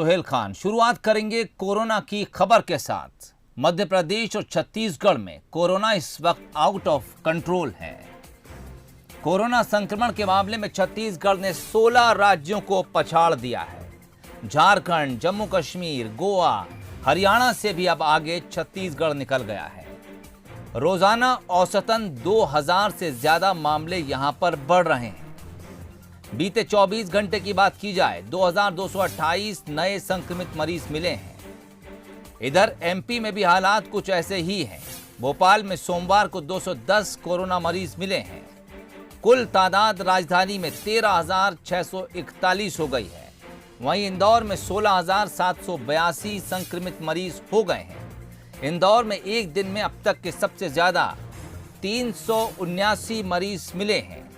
सोहेल खान। शुरुआत करेंगे कोरोना की खबर के साथ। मध्य प्रदेश और छत्तीसगढ़ में कोरोना इस वक्त आउट ऑफ कंट्रोल है। कोरोना संक्रमण के मामले में छत्तीसगढ़ ने 16 राज्यों को पछाड़ दिया है। झारखंड, जम्मू कश्मीर, गोवा, हरियाणा से भी अब आगे छत्तीसगढ़ निकल गया है। रोजाना औसतन 2000 से ज्यादा मामले यहां पर बढ़ रहे हैं। बीते 24 घंटे की बात की जाए 2228 नए संक्रमित मरीज मिले हैं। इधर एमपी में भी हालात कुछ ऐसे ही हैं। भोपाल में सोमवार को 210 कोरोना मरीज मिले हैं। कुल तादाद राजधानी में 13,641 हो गई है। वहीं इंदौर में 16,782 संक्रमित मरीज हो गए हैं। इंदौर में एक दिन में अब तक के सबसे ज्यादा 379 मरीज मिले हैं।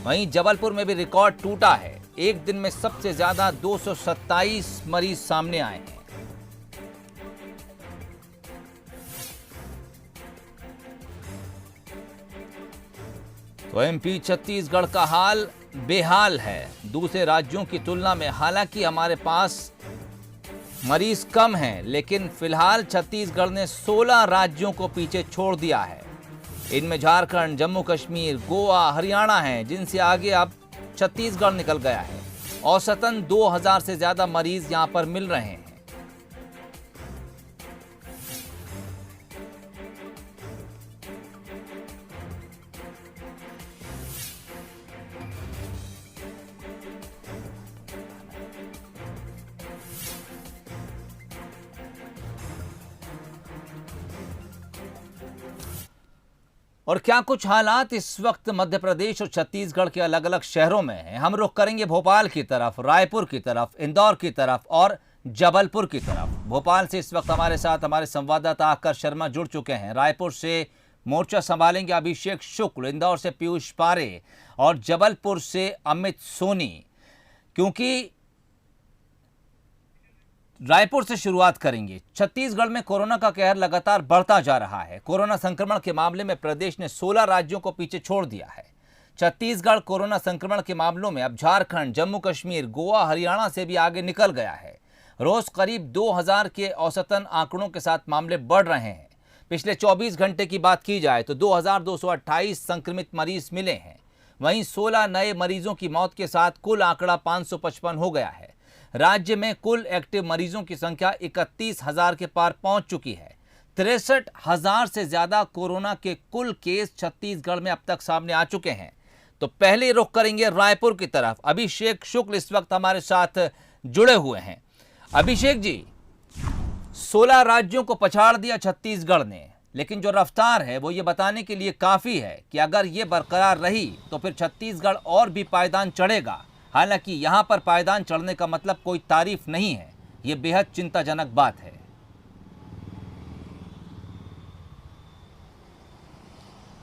वहीं जबलपुर में भी रिकॉर्ड टूटा है। एक दिन में सबसे ज्यादा 227 मरीज सामने आए हैं। तो एमपी छत्तीसगढ़ का हाल बेहाल है दूसरे राज्यों की तुलना में। हालांकि हमारे पास मरीज कम हैं, लेकिन फिलहाल छत्तीसगढ़ ने 16 राज्यों को पीछे छोड़ दिया है। इनमें झारखंड, जम्मू कश्मीर, गोवा, हरियाणा हैं, जिनसे आगे अब छत्तीसगढ़ निकल गया है। औसतन 2000 से ज्यादा मरीज यहां पर मिल रहे हैं। और क्या कुछ हालात इस वक्त मध्य प्रदेश और छत्तीसगढ़ के अलग अलग शहरों में हैं। हम रुख करेंगे भोपाल की तरफ, रायपुर की तरफ, इंदौर की तरफ और जबलपुर की तरफ। भोपाल से इस वक्त हमारे साथ हमारे संवाददाता आकर शर्मा जुड़ चुके हैं। रायपुर से मोर्चा संभालेंगे अभिषेक शुक्ल, इंदौर से पीयूष पारे और जबलपुर से अमित सोनी। क्योंकि रायपुर से शुरुआत करेंगे। छत्तीसगढ़ में कोरोना का कहर लगातार बढ़ता जा रहा है। कोरोना संक्रमण के मामले में प्रदेश ने 16 राज्यों को पीछे छोड़ दिया है। छत्तीसगढ़ कोरोना संक्रमण के मामलों में अब झारखंड, जम्मू कश्मीर, गोवा, हरियाणा से भी आगे निकल गया है। रोज करीब 2000 के औसतन आंकड़ों के साथ मामले बढ़ रहे हैं। पिछले 24 घंटे की बात की जाए तो 2228 संक्रमित मरीज मिले हैं। वहीं 16 नए मरीजों की मौत के साथ कुल आंकड़ा 555 हो गया है। राज्य में कुल एक्टिव मरीजों की संख्या 31,000 के पार पहुंच चुकी है। 63,000 से ज्यादा कोरोना के कुल केस छत्तीसगढ़ में अब तक सामने आ चुके हैं। तो पहले रुख करेंगे रायपुर की तरफ। अभिषेक शुक्ल इस वक्त हमारे साथ जुड़े हुए हैं। अभिषेक जी, 16 राज्यों को पछाड़ दिया छत्तीसगढ़ ने, लेकिन जो रफ्तार है वो ये बताने के लिए काफी है कि अगर ये बरकरार रही तो फिर छत्तीसगढ़ और भी पायदान चढ़ेगा। हालांकि यहां पर पायदान चढ़ने का मतलब कोई तारीफ नहीं है। यह बेहद चिंताजनक बात है।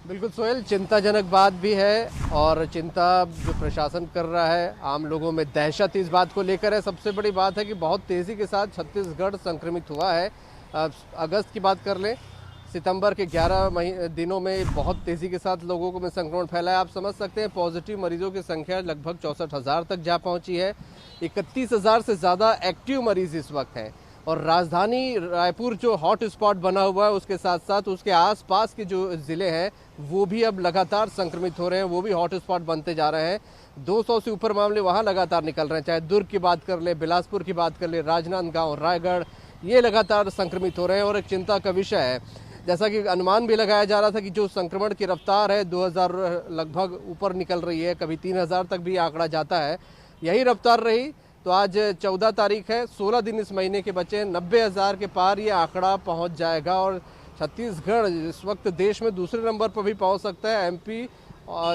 बिल्कुल सोहेल, चिंताजनक बात भी है और चिंता जो प्रशासन कर रहा है, आम लोगों में दहशत इस बात को लेकर है। सबसे बड़ी बात है कि बहुत तेज़ी के साथ छत्तीसगढ़ संक्रमित हुआ है। अगस्त की बात कर लें, सितंबर के 11 दिनों में बहुत तेज़ी के साथ लोगों को में संक्रमण फैला है। आप समझ सकते हैं पॉजिटिव मरीजों की संख्या लगभग 64,000 तक जा पहुंची है। 31,000 से ज़्यादा एक्टिव मरीज इस वक्त हैं और राजधानी रायपुर जो हॉट स्पॉट बना हुआ है, उसके साथ साथ उसके आसपास के जो ज़िले हैं वो भी अब लगातार संक्रमित हो रहे हैं, वो भी हॉट स्पॉट बनते जा रहे हैं। 200 से ऊपर मामले वहाँ लगातार निकल रहे हैं। चाहे दुर्ग की बात कर ले, बिलासपुर की बात कर ले, राजनांदगांव, रायगढ़, ये लगातार संक्रमित हो रहे हैं और एक चिंता का विषय है। जैसा कि अनुमान भी लगाया जा रहा था कि जो संक्रमण की रफ्तार है 2000 लगभग ऊपर निकल रही है, कभी 3000 तक भी आंकड़ा जाता है। यही रफ्तार रही तो आज 14 तारीख है, 16 दिन इस महीने के बचे, 90,000 के पार ये आंकड़ा पहुंच जाएगा और छत्तीसगढ़ इस वक्त देश में दूसरे नंबर पर भी पहुंच सकता है। एमपी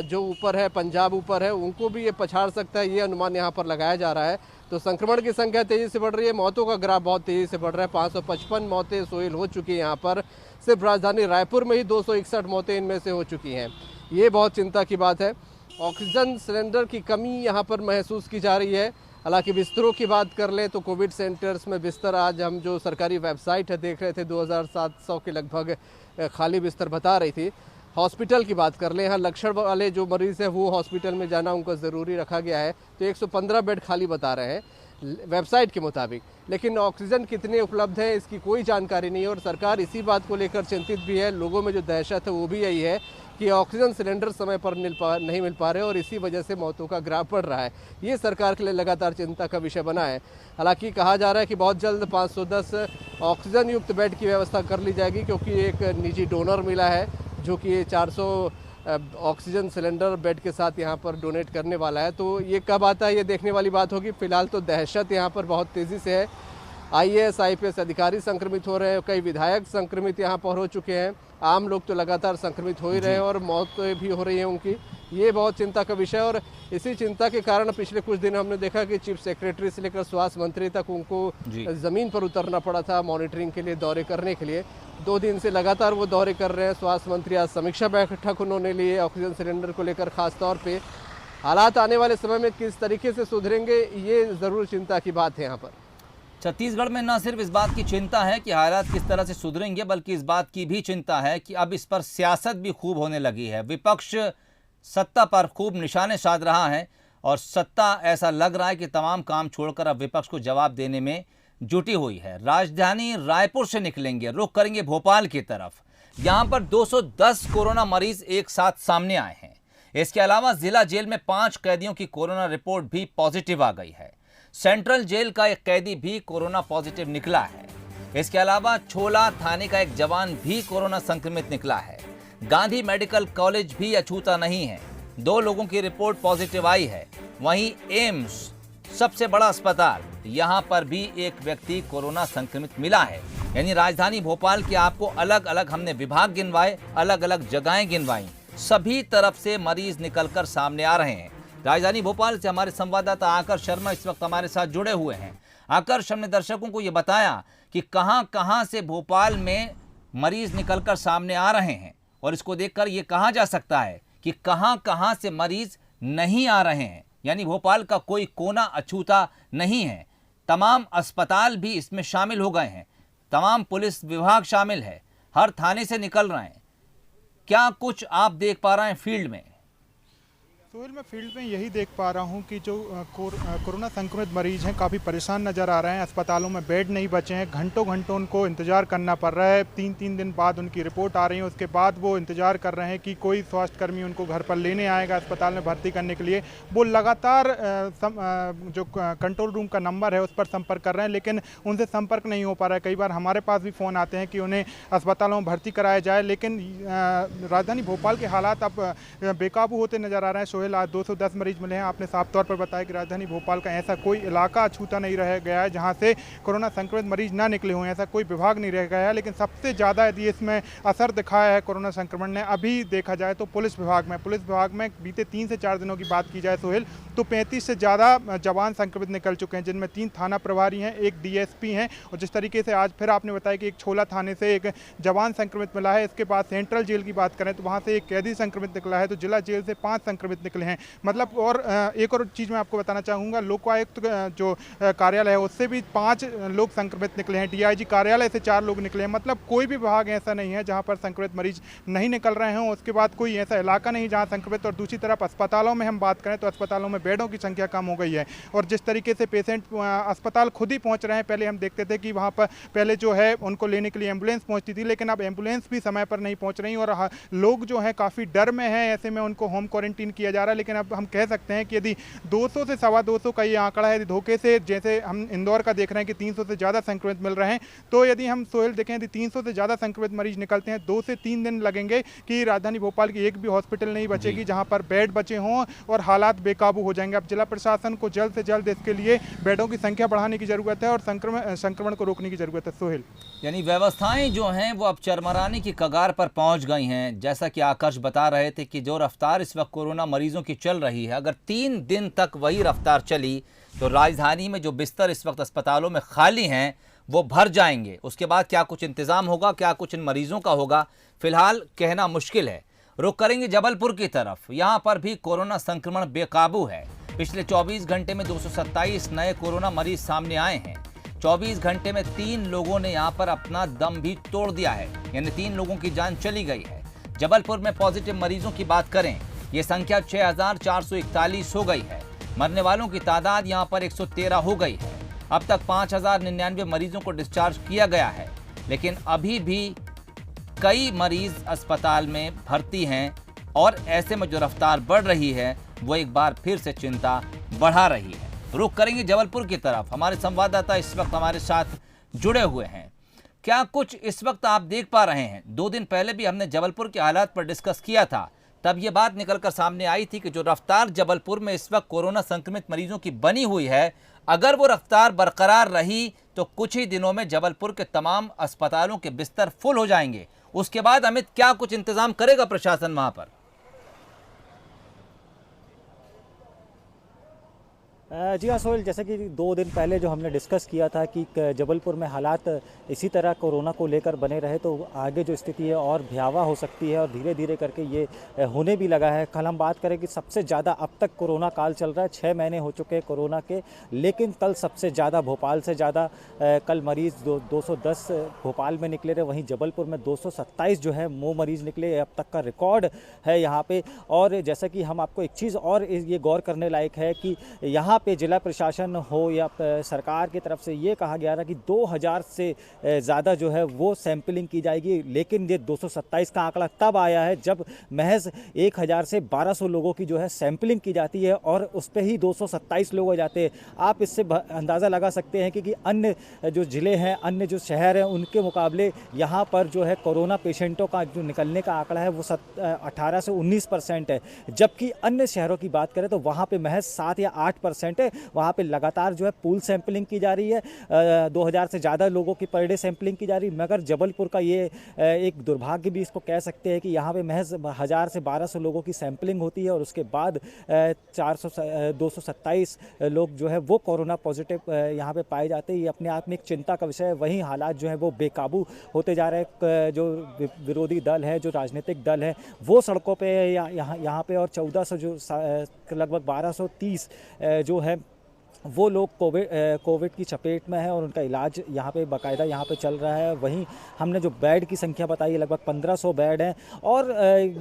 जो ऊपर है, पंजाब ऊपर है, उनको भी ये पछाड़ सकता है, ये अनुमान यहाँ पर लगाया जा रहा है। तो संक्रमण की संख्या तेज़ी से बढ़ रही है, मौतों का ग्राफ बहुत तेज़ी से बढ़ रहा है। 555 मौतें सोहेल हो चुकी हैं यहाँ पर। सिर्फ राजधानी रायपुर में ही 261 मौतें इनमें से हो चुकी हैं। ये बहुत चिंता की बात है। ऑक्सीजन सिलेंडर की कमी यहाँ पर महसूस की जा रही है। हालांकि बिस्तरों की बात कर लें तो कोविड सेंटर्स में बिस्तर, आज हम जो सरकारी वेबसाइट है देख रहे थे, 2700 के लगभग खाली बिस्तर बता रही थी। हॉस्पिटल की बात कर लें, यहाँ लक्षण वाले जो मरीज़ हैं वो हॉस्पिटल में जाना उनको ज़रूरी रखा गया है, तो 115 बेड खाली बता रहे हैं। वेबसाइट के मुताबिक, लेकिन ऑक्सीजन कितने उपलब्ध है इसकी कोई जानकारी नहीं है। और सरकार इसी बात को लेकर चिंतित भी है। लोगों में जो दहशत है वो भी यही है कि ऑक्सीजन सिलेंडर समय पर नहीं मिल पा रहे और इसी वजह से मौतों का ग्राफ बढ़ रहा है। ये सरकार के लिए लगातार चिंता का विषय बना है। हालांकि कहा जा रहा है कि बहुत जल्द 510 ऑक्सीजन युक्त बेड की व्यवस्था कर ली जाएगी, क्योंकि एक निजी डोनर मिला है जो कि 400 ऑक्सीजन सिलेंडर बेड के साथ यहाँ पर डोनेट करने वाला है। तो ये कब आता है ये देखने वाली बात होगी। फिलहाल तो दहशत यहाँ पर बहुत तेज़ी से है। IAS IPS अधिकारी संक्रमित हो रहे हैं, कई विधायक संक्रमित यहाँ पर हो चुके हैं, आम लोग तो लगातार संक्रमित हो ही रहे हैं और मौत भी हो रही है उनकी। ये बहुत चिंता का विषय है और इसी चिंता के कारण पिछले कुछ दिन हमने देखा कि चीफ सेक्रेटरी से लेकर स्वास्थ्य मंत्री तक उनको ज़मीन पर उतरना पड़ा था मॉनिटरिंग के लिए, दौरे करने के लिए। 2 दिन से लगातार वो दौरे कर रहे हैं। स्वास्थ्य मंत्री आज समीक्षा बैठक उन्होंने लिए ऑक्सीजन सिलेंडर को लेकर। खास तौर पे हालात आने वाले समय में किस तरीके से सुधरेंगे ये ज़रूर चिंता की बात है यहाँ पर। छत्तीसगढ़ में न सिर्फ इस बात की चिंता है कि हालात किस तरह से सुधरेंगे, बल्कि इस बात की भी चिंता है कि अब इस पर सियासत भी खूब होने लगी है। विपक्ष सत्ता पर खूब निशाने साध रहा है और सत्ता ऐसा लग रहा है कि तमाम काम छोड़कर अब विपक्ष को जवाब देने में जुटी हुई है। राजधानी रायपुर से निकलेंगे, रुख करेंगे भोपाल की तरफ। यहाँ पर 210 कोरोना मरीज एक साथ सामने आए हैं। इसके अलावा जिला जेल में 5 कैदियों की कोरोना रिपोर्ट भी पॉजिटिव आ गई है। सेंट्रल जेल का एक कैदी भी कोरोना पॉजिटिव निकला है। इसके अलावा छोला थाने का एक जवान भी कोरोना संक्रमित निकला है। गांधी मेडिकल कॉलेज भी अछूता नहीं है, 2 लोगों की रिपोर्ट पॉजिटिव आई है। वहीं एम्स सबसे बड़ा अस्पताल, यहां पर भी एक व्यक्ति कोरोना संक्रमित मिला है। यानी राजधानी भोपाल के आपको अलग अलग हमने विभाग गिनवाए, अलग अलग जगहें गिनवाई, सभी तरफ से मरीज निकलकर सामने आ रहे हैं। राजधानी भोपाल से हमारे संवाददाता आकर शर्मा इस वक्त हमारे साथ जुड़े हुए हैं। आकर शर्मा ने दर्शकों को ये बताया कि कहां से भोपाल में मरीज निकलकर सामने आ रहे हैं और इसको देखकर ये कहा जा सकता है कि कहां से मरीज नहीं आ रहे हैं। यानी भोपाल का कोई कोना अछूता नहीं है, तमाम अस्पताल भी इसमें शामिल हो गए हैं, तमाम पुलिस विभाग शामिल है, हर थाने से निकल रहे हैं। क्या कुछ आप देख पा रहे हैं फील्ड में? सोहेल, मैं फील्ड में यही देख पा रहा हूं कि जो कोरोना संक्रमित मरीज हैं काफ़ी परेशान नज़र आ रहे हैं। अस्पतालों में बेड नहीं बचे हैं, घंटों उनको इंतज़ार करना पड़ रहा है। 3 दिन बाद उनकी रिपोर्ट आ रही है, उसके बाद वो इंतज़ार कर रहे हैं कि कोई स्वास्थ्यकर्मी उनको घर पर लेने आएगा अस्पताल में भर्ती करने के लिए। वो लगातार जो कंट्रोल रूम का नंबर है उस पर संपर्क कर रहे हैं, लेकिन उनसे संपर्क नहीं हो पा रहा है। कई बार हमारे पास भी फ़ोन आते हैं कि उन्हें अस्पतालों में भर्ती कराया जाए, लेकिन राजधानी भोपाल के हालात अब बेकाबू होते नज़र आ रहे हैं। आज 210 मरीज मिले हैं। आपने साफ तौर पर बताया कि राजधानी भोपाल का ऐसा कोई इलाका अछूता नहीं रह गया है जहां से कोरोना संक्रमित मरीज ना निकले हुए हैं, ऐसा कोई विभाग नहीं रह गया है। लेकिन सबसे ज़्यादा यदि इसमें असर दिखाया है कोरोना संक्रमण ने, अभी देखा जाए तो पुलिस विभाग में बीते 3 से 4 दिनों की बात की जाए सोहेल, तो 35 से ज़्यादा जवान संक्रमित निकल चुके हैं, जिनमें 3 थाना प्रभारी हैं, 1 DSP हैं। और जिस तरीके से आज फिर आपने बताया कि एक छोला थाने से एक जवान संक्रमित मिला है। इसके बाद सेंट्रल जेल की बात करें तो वहाँ से एक कैदी संक्रमित निकला है, तो जिला जेल से 5 संक्रमित निकले हैं। मतलब और एक और चीज़ मैं आपको बताना चाहूँगा, लोकायुक्त जो कार्यालय है उससे भी 5 लोग संक्रमित निकले हैं, DIG कार्यालय से 4 लोग निकले हैं। मतलब कोई भी विभाग ऐसा नहीं है जहाँ पर संक्रमित मरीज नहीं निकल रहे हों। उसके बाद कोई ऐसा इलाका नहीं जहाँ संक्रमित। और दूसरी तरफ अस्पतालों में हम बात करें तो अस्पतालों में बेडों की संख्या कम हो गई है और जिस तरीके से पेशेंट अस्पताल खुद ही पहुँच रहे हैं। पहले हम देखते थे कि वहाँ पर पहले जो है उनको लेने के लिए एम्बुलेंस पहुँचती थी, लेकिन अब एम्बुलेंस भी समय पर नहीं पहुँच रही और लोग जो है काफ़ी डर में है। ऐसे में उनको होम क्वारंटीन किया जा रहा है। लेकिन अब हम कह सकते हैं कि यदि 200 से 225 का ये आंकड़ा है, यदि धोखे से जैसे हम इंदौर का देख रहे हैं कि 300 से ज़्यादा संक्रमित मिल रहे हैं, तो यदि हम सोहेल देखें यदि 300 से ज़्यादा संक्रमित मरीज निकलते हैं, 2 से 3 दिन लगेंगे कि राजधानी भोपाल की एक भी हॉस्पिटल नहीं बचेगी जहां पर बेड बचे हों और हालात बेकाबू हो जाएंगे। अब जिला प्रशासन को जल्द से जल्द इसके लिए बेडों की संख्या बढ़ाने की जरूरत है और संक्रमण को रोकने की जरूरत है सोहेल। यानी व्यवस्थाएं जो हैं वो अब चरमराने की कगार पर पहुंच गई हैं। जैसा कि आकाश बता रहे थे कि जो रफ्तार इस वक्त कोरोना मरीजों की चल रही है, अगर 3 दिन तक वही रफ्तार चली तो राजधानी में जो बिस्तर इस वक्त अस्पतालों में खाली हैं वो भर जाएंगे। उसके बाद क्या कुछ इंतज़ाम होगा, क्या कुछ इन मरीजों का होगा, फिलहाल कहना मुश्किल है। रुख करेंगे जबलपुर की तरफ। यहाँ पर भी कोरोना संक्रमण बेकाबू है। पिछले 24 घंटे में 227 नए कोरोना मरीज सामने आए हैं। 24 घंटे में 3 लोगों ने यहाँ पर अपना दम भी तोड़ दिया है, यानी 3 लोगों की जान चली गई है। जबलपुर में पॉजिटिव मरीजों की बात करें, ये संख्या 6441 हो गई है। मरने वालों की तादाद यहां पर 113 हो गई है। अब तक 5099 मरीजों को डिस्चार्ज किया गया है, लेकिन अभी भी कई मरीज अस्पताल में भर्ती हैं और ऐसे में जो रफ्तार बढ़ रही है वो एक बार फिर से चिंता बढ़ा रही है। रुख करेंगे जबलपुर की तरफ। हमारे संवाददाता इस वक्त हमारे साथ जुड़े हुए हैं। क्या कुछ इस वक्त आप देख पा रहे हैं? 2 दिन पहले भी हमने जबलपुर के हालात पर डिस्कस किया था, तब ये बात निकलकर सामने आई थी कि जो रफ्तार जबलपुर में इस वक्त कोरोना संक्रमित मरीजों की बनी हुई है, अगर वो रफ्तार बरकरार रही तो कुछ ही दिनों में जबलपुर के तमाम अस्पतालों के बिस्तर फुल हो जाएंगे। उसके बाद अमित, क्या कुछ इंतजाम करेगा प्रशासन वहां पर? जी हाँ सोहेल, जैसे कि 2 दिन पहले जो हमने डिस्कस किया था कि जबलपुर में हालात इसी तरह कोरोना को लेकर बने रहे तो आगे जो स्थिति है और भयावह हो सकती है और धीरे धीरे करके ये होने भी लगा है। कल हम बात करें कि सबसे ज़्यादा अब तक कोरोना काल चल रहा है, 6 महीने हो चुके हैं कोरोना के, लेकिन कल सबसे ज़्यादा भोपाल से ज़्यादा कल मरीज़ 210 भोपाल में निकले रहे, वहीं जबलपुर में 227 जो है वो मरीज़ निकले, अब तक का रिकॉर्ड है यहाँ पे। और जैसा कि हम आपको एक चीज़ और ये गौर करने लायक है कि यहाँ पे जिला प्रशासन हो या सरकार की तरफ से ये कहा गया था कि 2000 से ज़्यादा जो है वो सैंपलिंग की जाएगी, लेकिन ये 227 का आंकड़ा तब आया है जब महज 1000 से 1200 लोगों की जो है सैंपलिंग की जाती है और उस पर ही 227 लोग हो जाते हैं। आप इससे अंदाज़ा लगा सकते हैं कि अन्य जो ज़िले हैं, अन्य जो शहर हैं, उनके मुकाबले यहाँ पर जो है कोरोना पेशेंटों का जो निकलने का आंकड़ा है वो 18 से 19% है, जबकि अन्य शहरों की बात करें तो वहाँ पर महज 7 या 8% है। वहाँ पे लगातार जो है पूल सैंपलिंग की जा रही है, 2000 से ज़्यादा लोगों की पर डे सैंपलिंग की जा रही है। मगर जबलपुर का ये एक दुर्भाग्य भी इसको कह सकते हैं कि यहाँ पे महज 1000 से 1200 लोगों की सैंपलिंग होती है और उसके बाद 227 लोग जो है वो कोरोना पॉजिटिव यहाँ पे पाए जाते हैं। ये अपने आप में एक चिंता का विषय है। वहीं हालात जो है वो बेकाबू होते जा रहे हैं। जो विरोधी दल है, जो राजनीतिक दल है, वो सड़कों पर यहाँ पे और 1400 जो लगभग 1230 जो है वो लोग कोविड की चपेट में है और उनका इलाज यहाँ पे बाकायदा यहाँ पे चल रहा है। वहीं हमने जो बेड की संख्या बताई है लगभग 1500 बेड हैं और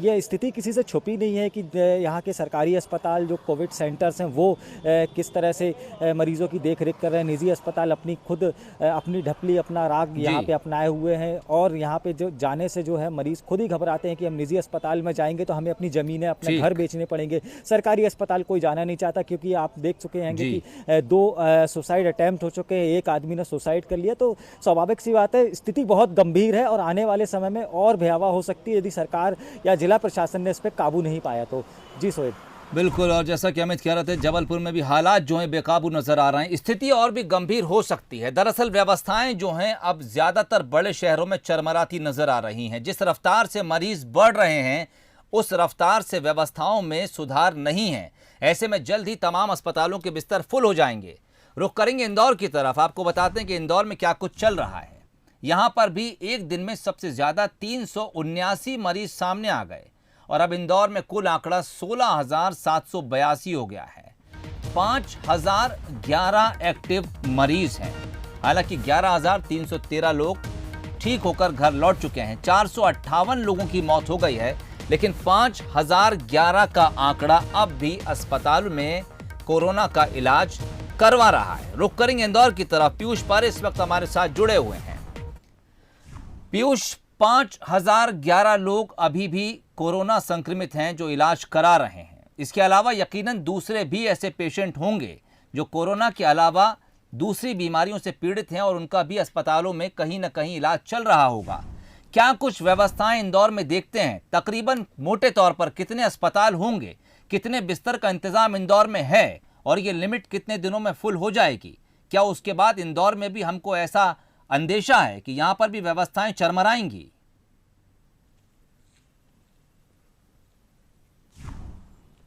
ये स्थिति किसी से छुपी नहीं है कि यहाँ के सरकारी अस्पताल जो कोविड सेंटर्स हैं वो किस तरह से मरीज़ों की देख रेख कर रहे हैं। निजी अस्पताल अपनी ढपली, अपना राग यहाँ पे अपनाए हुए हैं और यहाँ पे जो जाने से जो है मरीज़ खुद ही घबराते हैं कि हम निजी अस्पताल में जाएंगे तो हमें अपनी ज़मीनें, अपने घर बेचने पड़ेंगे। सरकारी अस्पताल कोई जाना नहीं चाहता क्योंकि आप देख चुके हैं कि 2 सुसाइड अटेम्प्ट हो चुके हैं, एक आदमी ने सुसाइड कर लिया। तो स्वाभाविक सी बात है, स्थिति बहुत गंभीर है और आने वाले समय में और भयावह हो सकती है यदि सरकार या जिला प्रशासन ने इस पर काबू नहीं पाया तो। जी सोहेल, बिल्कुल। और जैसा कि अमित कह रहे थे, जबलपुर में भी हालात जो हैं बेकाबू नजर आ रहे हैं, स्थिति और भी गंभीर हो सकती है। दरअसल व्यवस्थाएं जो हैं अब ज्यादातर बड़े शहरों में चरमराती नजर आ रही हैं। जिस रफ्तार से मरीज बढ़ रहे हैं उस रफ्तार से व्यवस्थाओं में सुधार नहीं है। ऐसे में जल्द ही तमाम अस्पतालों के बिस्तर फुल हो जाएंगे। रुख करेंगे इंदौर की तरफ। आपको बताते हैं कि इंदौर में क्या कुछ चल रहा है। यहां पर भी एक दिन में सबसे ज्यादा 379 मरीज सामने आ गए और अब इंदौर में कुल आंकड़ा 16,782 हो गया है। 5,011 एक्टिव मरीज हैं। हालांकि 11,313 लोग ठीक होकर घर लौट चुके हैं। 458 लोगों की मौत हो गई है, लेकिन 5,011 का आंकड़ा अब भी अस्पताल में कोरोना का इलाज करवा रहा है। रुख करेंगे इंदौर की तरफ। पीयूष पारे इस वक्त हमारे साथ जुड़े हुए हैं। पीयूष, 5,011 लोग अभी भी कोरोना संक्रमित हैं जो इलाज करा रहे हैं। इसके अलावा यकीनन दूसरे भी ऐसे पेशेंट होंगे जो कोरोना के अलावा दूसरी बीमारियों से पीड़ित हैं और उनका भी अस्पतालों में कहीं ना कहीं इलाज चल रहा होगा। क्या कुछ व्यवस्थाएं इंदौर में देखते हैं? तकरीबन मोटे तौर पर कितने अस्पताल होंगे, कितने बिस्तर का इंतजाम इंदौर में है और ये लिमिट कितने दिनों में फुल हो जाएगी? क्या उसके बाद इंदौर में भी हमको ऐसा अंदेशा है कि यहां पर भी व्यवस्थाएं चरमराएंगी?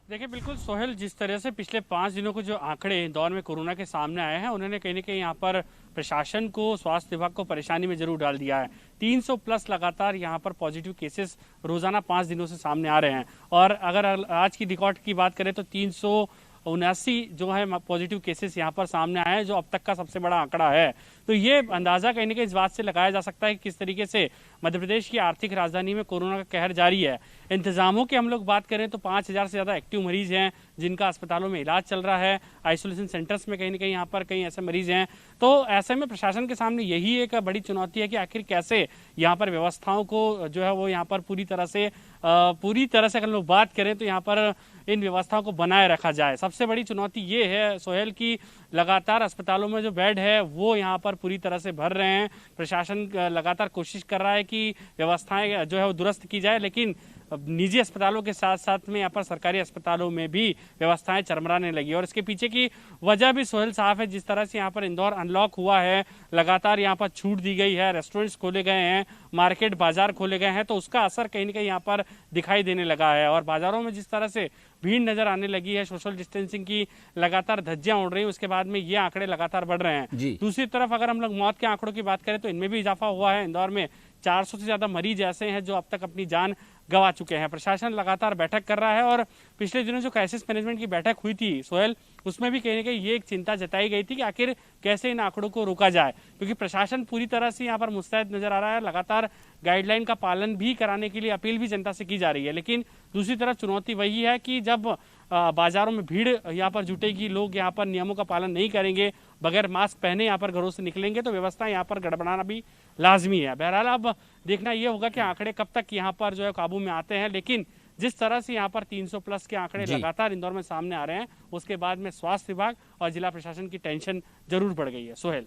देखिए बिल्कुल सोहेल, जिस तरह से पिछले 5 दिनों को जो आंकड़े इंदौर में कोरोना के सामने आए हैं, उन्होंने कहीं ना कहीं यहाँ पर प्रशासन को, स्वास्थ्य विभाग को परेशानी में जरूर डाल दिया है। 300 प्लस लगातार यहाँ पर पॉजिटिव केसेस रोजाना 5 दिनों से सामने आ रहे हैं और अगर आज की रिकॉर्ड की बात करें तो 379 जो है पॉजिटिव केसेस यहाँ पर सामने आए हैं, जो अब तक का सबसे बड़ा आंकड़ा है। तो ये अंदाजा कहीं ना कहीं इस बात से लगाया जा सकता है कि किस तरीके से मध्य प्रदेश की आर्थिक राजधानी में कोरोना का कहर जारी है। इंतजामों की हम लोग बात करें तो 5000 से ज़्यादा एक्टिव मरीज हैं जिनका अस्पतालों में इलाज चल रहा है। आइसोलेशन सेंटर्स में कहीं ना कहीं यहाँ पर कई ऐसे मरीज हैं। तो ऐसे में प्रशासन के सामने यही एक बड़ी चुनौती है कि आखिर कैसे यहाँ पर व्यवस्थाओं को जो है वो यहाँ पर पूरी तरह से अगर लोग बात करें तो यहाँ पर इन व्यवस्थाओं को बनाए रखा जाए। सबसे बड़ी चुनौती ये है सोहेल की लगातार अस्पतालों में जो बेड है वो यहाँ पर पूरी तरह से भर रहे हैं। प्रशासन लगातार कोशिश कर रहा है कि व्यवस्थाएं जो है वो दुरुस्त की जाए, लेकिन निजी अस्पतालों के साथ साथ में यहाँ पर सरकारी अस्पतालों में भी व्यवस्थाएं चरमराने लगी। और इसके पीछे की वजह भी सोहेल साफ है। जिस तरह से यहाँ पर इंदौर अनलॉक हुआ है, लगातार यहाँ पर छूट दी गई है, रेस्टोरेंट्स खोले गए हैं, मार्केट बाजार खोले गए हैं, तो उसका असर कहीं ना कहीं यहाँ पर दिखाई देने लगा है। और बाजारों में जिस तरह से भीड़ नजर आने लगी है, सोशल डिस्टेंसिंग की लगातार धज्जियां उड़ रही हैं, उसके बाद में ये आंकड़े लगातार बढ़ रहे हैं। दूसरी तरफ अगर हम लोग मौत के आंकड़ों की बात करें तो इनमें भी इजाफा हुआ है। इंदौर में 400 से ज्यादा मरीज ऐसे हैं जो अब तक अपनी जान गंवा चुके हैं। प्रशासन लगातार बैठक कर रहा है और पिछले दिनों जो क्राइसिस मैनेजमेंट की बैठक हुई थी सोहेल, उसमें भी कहीं ना कहीं ये एक चिंता जताई गई थी कि आखिर कैसे इन आंकड़ों को रोका जाए, क्योंकि प्रशासन पूरी तरह से यहाँ पर मुस्तैद नजर आ रहा है। लगातार गाइडलाइन का पालन भी कराने के लिए अपील भी जनता से की जा रही है, लेकिन दूसरी तरफ चुनौती वही है कि जब बाजारों में भीड़ यहाँ पर जुटेगी, लोग यहाँ पर नियमों का पालन नहीं करेंगे, बगैर मास्क पहने यहाँ पर घरों से निकलेंगे, तो व्यवस्था यहाँ पर गड़बड़ाना भी लाजमी है। बहरहाल अब देखना ये होगा कि आंकड़े कब तक यहाँ पर जो है काबू में आते हैं, लेकिन जिस तरह से यहाँ पर 300 प्लस के आंकड़े लगातार इंदौर में सामने आ रहे हैं, उसके बाद में स्वास्थ्य विभाग और जिला प्रशासन की टेंशन जरूर बढ़ गई है। सोहेल,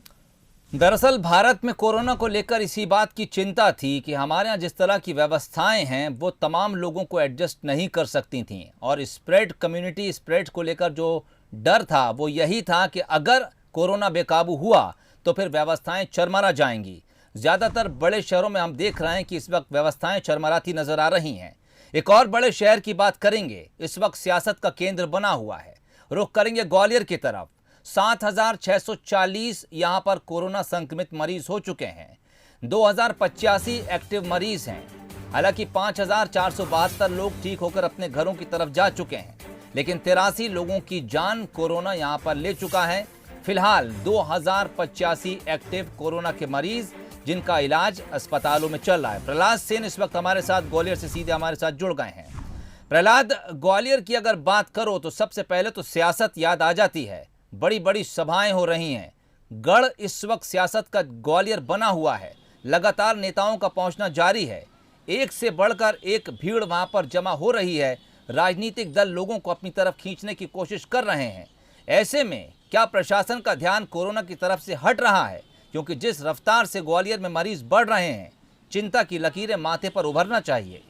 दरअसल भारत में कोरोना को लेकर इसी बात की चिंता थी कि हमारे यहाँ जिस तरह की व्यवस्थाएं हैं वो तमाम लोगों को एडजस्ट नहीं कर सकती थीं, और कम्युनिटी स्प्रेड को लेकर जो डर था वो यही था कि अगर कोरोना बेकाबू हुआ तो फिर व्यवस्थाएं चरमरा जाएंगी। ज़्यादातर बड़े शहरों में हम देख रहे हैं कि इस वक्त व्यवस्थाएं चरमराती नजर आ रही हैं। एक और बड़े शहर की बात करेंगे, इस वक्त सियासत का केंद्र बना हुआ है। रुख करेंगे ग्वालियर की तरफ। 7640 यहां पर कोरोना संक्रमित मरीज हो चुके हैं। 2085 एक्टिव मरीज हैं। हालांकि 5472 लोग ठीक होकर अपने घरों की तरफ जा चुके हैं, लेकिन 83 लोगों की जान कोरोना यहां पर ले चुका है। फिलहाल 2085 एक्टिव कोरोना के मरीज जिनका इलाज अस्पतालों में चल रहा है। प्रहलाद सेन इस वक्त हमारे साथ ग्वालियर से सीधे हमारे साथ जुड़ गए हैं। प्रहलाद, ग्वालियर की अगर बात करो तो सबसे पहले तो सियासत याद आ जाती है। बड़ी बड़ी सभाएं हो रही हैं। गढ़ इस वक्त सियासत का ग्वालियर बना हुआ है। लगातार नेताओं का पहुंचना जारी है। एक से बढ़कर एक भीड़ वहां पर जमा हो रही है। राजनीतिक दल लोगों को अपनी तरफ खींचने की कोशिश कर रहे हैं। ऐसे में क्या प्रशासन का ध्यान कोरोना की तरफ से हट रहा है? क्योंकि जिस रफ्तार से ग्वालियर में मरीज बढ़ रहे हैं, चिंता की लकीरें माथे पर उभरना चाहिए।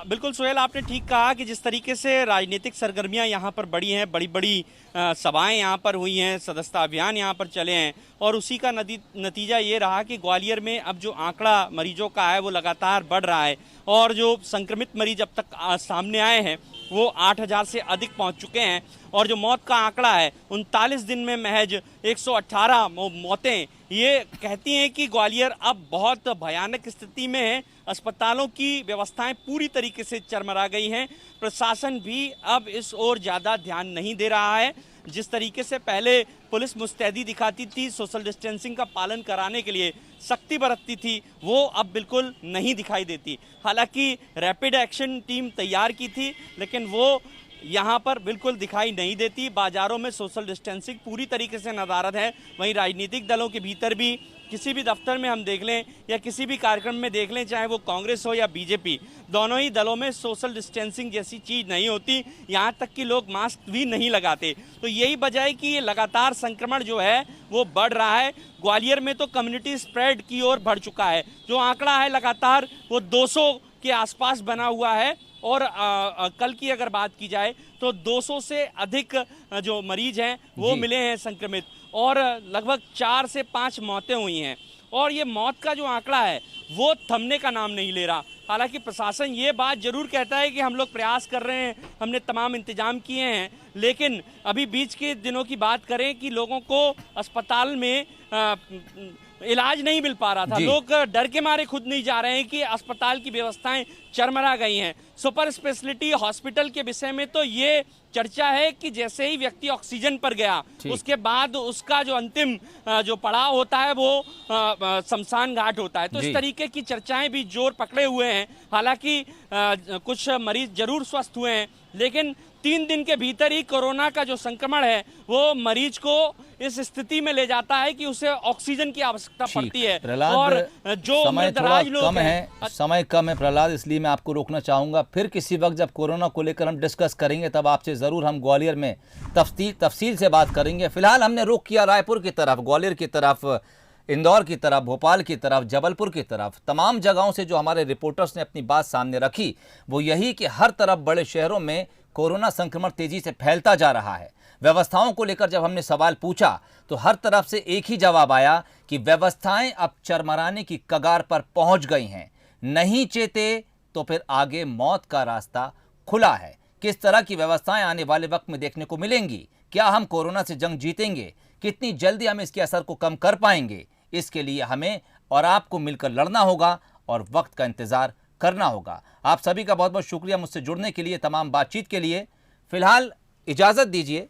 बिल्कुल सोहेल, आपने ठीक कहा कि जिस तरीके से राजनीतिक सरगर्मियां यहाँ पर बढ़ी हैं, बड़ी बड़ी सभाएं यहाँ पर हुई हैं, सदस्यता अभियान यहाँ पर चले हैं, और उसी का नतीजा ये रहा कि ग्वालियर में अब जो आंकड़ा मरीजों का है वो लगातार बढ़ रहा है, और जो संक्रमित मरीज अब तक सामने आए हैं वो 8000 से अधिक पहुँच चुके हैं, और जो मौत का आंकड़ा है 39 दिन में महज 118 मौतें, ये कहती हैं कि ग्वालियर अब बहुत भयानक स्थिति में है। अस्पतालों की व्यवस्थाएं पूरी तरीके से चरमरा गई हैं। प्रशासन भी अब इस ओर ज़्यादा ध्यान नहीं दे रहा है। जिस तरीके से पहले पुलिस मुस्तैदी दिखाती थी, सोशल डिस्टेंसिंग का पालन कराने के लिए सख्ती बरतती थी, वो अब बिल्कुल नहीं दिखाई देती। हालांकि रैपिड एक्शन टीम तैयार की थी, लेकिन वो यहाँ पर बिल्कुल दिखाई नहीं देती। बाजारों में सोशल डिस्टेंसिंग पूरी तरीके से नदारद है। वहीं राजनीतिक दलों के भीतर भी किसी भी दफ्तर में हम देख लें या किसी भी कार्यक्रम में देख लें, चाहे वो कांग्रेस हो या बीजेपी, दोनों ही दलों में सोशल डिस्टेंसिंग जैसी चीज़ नहीं होती। यहाँ तक कि लोग मास्क भी नहीं लगाते। तो यही वजह है कि ये लगातार संक्रमण जो है वो बढ़ रहा है। ग्वालियर में तो कम्युनिटी स्प्रेड की ओर बढ़ चुका है। जो आंकड़ा है लगातार वो 200 के आसपास बना हुआ है, और कल की अगर बात की जाए तो 200 से अधिक जो मरीज हैं वो मिले हैं संक्रमित, और लगभग 4 से 5 मौतें हुई हैं। और ये मौत का जो आंकड़ा है वो थमने का नाम नहीं ले रहा। हालांकि प्रशासन ये बात जरूर कहता है कि हम लोग प्रयास कर रहे हैं, हमने तमाम इंतजाम किए हैं, लेकिन अभी बीच के दिनों की बात करें कि लोगों को अस्पताल में इलाज नहीं मिल पा रहा था। जी। लोग डर के मारे खुद नहीं जा रहे हैं कि अस्पताल की व्यवस्थाएं चरमरा गई हैं। सुपर स्पेशलिटी हॉस्पिटल के विषय में तो ये चर्चा है कि जैसे ही व्यक्ति ऑक्सीजन पर गया उसके बाद उसका जो अंतिम जो पड़ाव होता है वो शमशान घाट होता है। तो इस तरीके की चर्चाएं भी जोर पकड़े हुए हैं। हालांकि कुछ मरीज जरूर स्वस्थ हुए हैं, लेकिन 3 दिन के भीतर ही कोरोना का जो संक्रमण है वो मरीज को इस स्थिति में ले जाता है कि उसे ऑक्सीजन की आवश्यकता पड़ती है। और जो समय थोड़ा उम्रदराज लोग कम है, समय कम है प्रहलाद, इसलिए मैं आपको रोकना चाहूंगा। फिर किसी वक्त जब कोरोना को लेकर हम डिस्कस करेंगे तब आपसे जरूर हम ग्वालियर में तफसील से बात करेंगे। फिलहाल हमने रुख किया रायपुर की तरफ, ग्वालियर की तरफ, इंदौर की तरफ, भोपाल की तरफ, जबलपुर की तरफ। तमाम जगहों से जो हमारे रिपोर्टर्स ने अपनी बात सामने रखी वो यही कि हर तरफ बड़े शहरों में कोरोना संक्रमण तेजी से फैलता जा रहा है। व्यवस्थाओं को लेकर जब हमने सवाल पूछा तो हर तरफ से एक ही जवाब आया कि व्यवस्थाएं अब चरमराने की कगार पर पहुंच गई हैं। नहीं चेते तो फिर आगे मौत का रास्ता खुला है। किस तरह की व्यवस्थाएं आने वाले वक्त में देखने को मिलेंगी? क्या हम कोरोना से जंग जीतेंगे? कितनी जल्दी हम इसके असर को कम कर पाएंगे? इसके लिए हमें और आपको मिलकर लड़ना होगा और वक्त का इंतजार करना होगा। आप सभी का बहुत बहुत शुक्रिया मुझसे जुड़ने के लिए, तमाम बातचीत के लिए। फिलहाल इजाजत दीजिए।